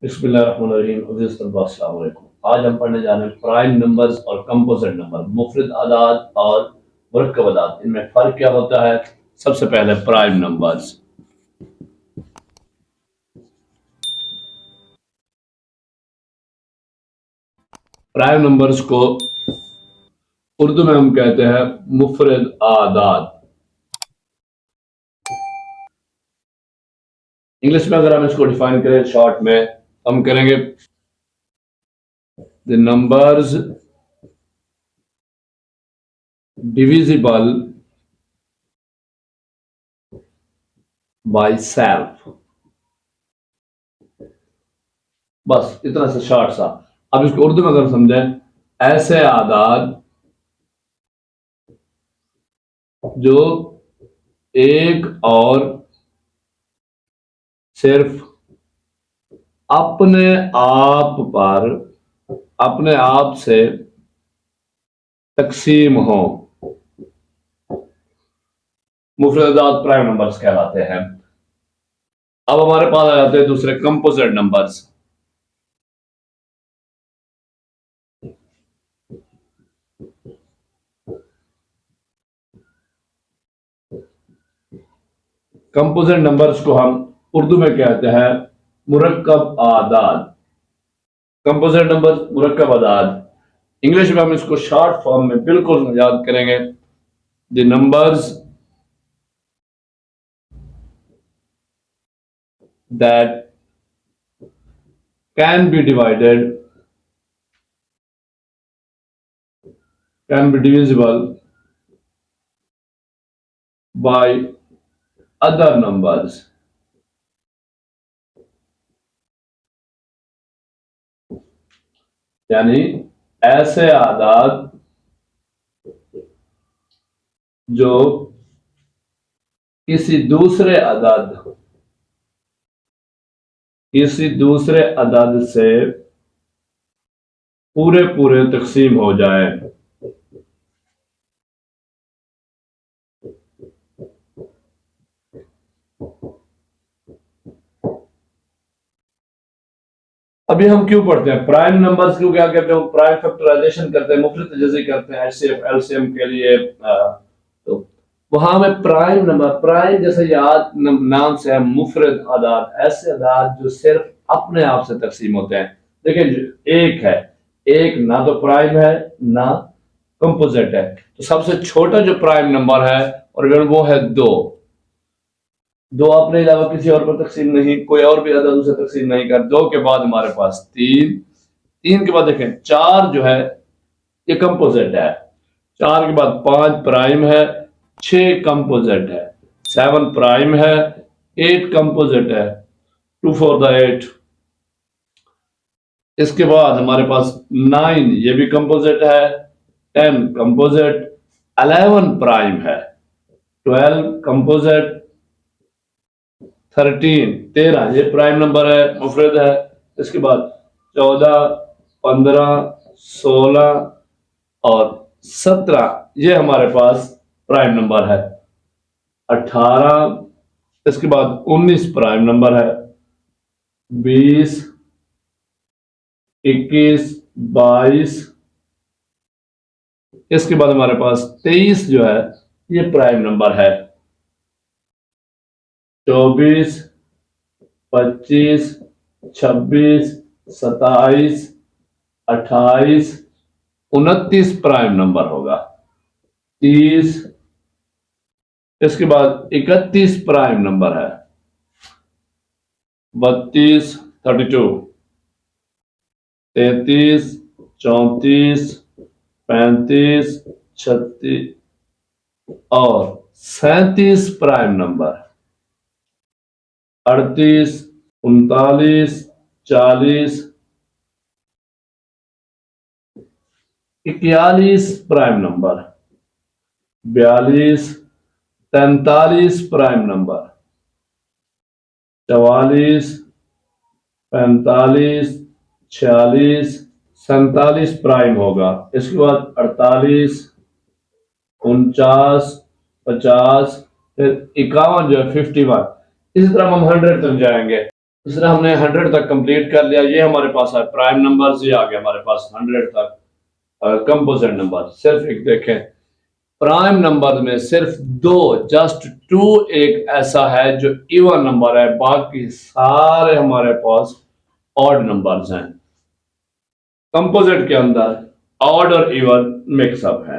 बिस्मिल्लाहिर्रहमानिर्रहीम। अस्सलाम वालेकुम। आज हम पढ़ने जा रहे हैं प्राइम नंबर्स और कंपोजिट नंबर, मुफरद अदाद और मुरक्कब अदाद, इनमें फ़र्क क्या होता है। सबसे पहले प्राइम नंबर्स। प्राइम नंबर्स को उर्दू में हम कहते हैं मुफरद आदाद। इंग्लिश में अगर हम इसको डिफाइन करें शॉर्ट में, हम करेंगे the numbers divisible by self. बस इतना सा शॉर्ट सा। अब इसको उर्दू में अगर समझें, ऐसे आदाद जो एक और सिर्फ अपने आप पर अपने आप से तकसीम हो, मुफरदात प्राइम नंबर्स कहलाते हैं। अब हमारे पास आ जाते हैं दूसरे कंपोजिट नंबर्स। कंपोजिट नंबर्स को हम उर्दू में कहते हैं मुरक्कब आदाद। कंपोजिट नंबर मुरक्कब आदाद। इंग्लिश में हम इसको शॉर्ट फॉर्म में बिल्कुल याद करेंगे, the numbers that can be divided, can be divisible by other numbers. यानी ऐसे आदाद जो किसी दूसरे अदद से पूरे पूरे तकसीम हो जाए। अभी हम क्यों पढ़ते हैं प्राइम नंबर्स को, क्या कहते हैं, प्राइम फैक्टराइजेशन करते हैं, मुफ्त तजज़ी करते हैं एचसीएफ एलसीएम के लिए। तो वहां में प्राइम नंबर, प्राइम जैसे याद नाम से है, मुफरद आदाद, ऐसे आदाद जो सिर्फ अपने आप से तकसीम होते हैं। देखिए एक है, एक ना तो प्राइम है ना कंपोजिट है, तो सबसे छोटा जो प्राइम नंबर है और वो है दो। दो अपने अलावा किसी और पर तकसीम नहीं, कोई और भी अदद उसे तकसीम नहीं कर। दो के बाद हमारे पास तीन, तीन के बाद देखें चार जो है ये कंपोजिट है, चार के बाद पांच प्राइम है, छह कंपोजिट है, सेवन प्राइम है, एट कंपोजिट है, टू फोर द एट। इसके बाद हमारे पास नाइन, ये भी कंपोजिट है, टेन कंपोजिट, 11 प्राइम है, 12 कंपोजिट, 13 13 ये प्राइम नंबर है, मुफरद है। इसके बाद 14, 15, 16 और 17 ये हमारे पास प्राइम नंबर है। 18, इसके बाद 19 प्राइम नंबर है, 20, 21, 22, इसके बाद हमारे पास 23 जो है ये प्राइम नंबर है, 24, 25, 26, 27, 28, 29 प्राइम नंबर होगा, 30, इसके बाद 31 प्राइम नंबर है, 32, 32, 33, 34, 35, 36 और 37 prime number, 38, 39, 40, 41 prime number, 42, 43 prime number, 44, 45, 46, 47 prime होगा। इसके बाद 48, 49, 50, फिर 51 जो है 51। इसी तरह हम 100 तक जाएंगे। दूसरा हमने 100 तक कंप्लीट कर लिया। ये हमारे पास है प्राइम नंबर, ये आ गया हमारे पास 100 तक। कंपोजिट नंबर सिर्फ एक देखें, प्राइम नंबर में सिर्फ दो, जस्ट टू एक ऐसा है जो इवन नंबर है, बाकी सारे हमारे पास ऑड नंबर्स हैं। कंपोजिट के अंदर ऑड और इवन मिक्सअप है।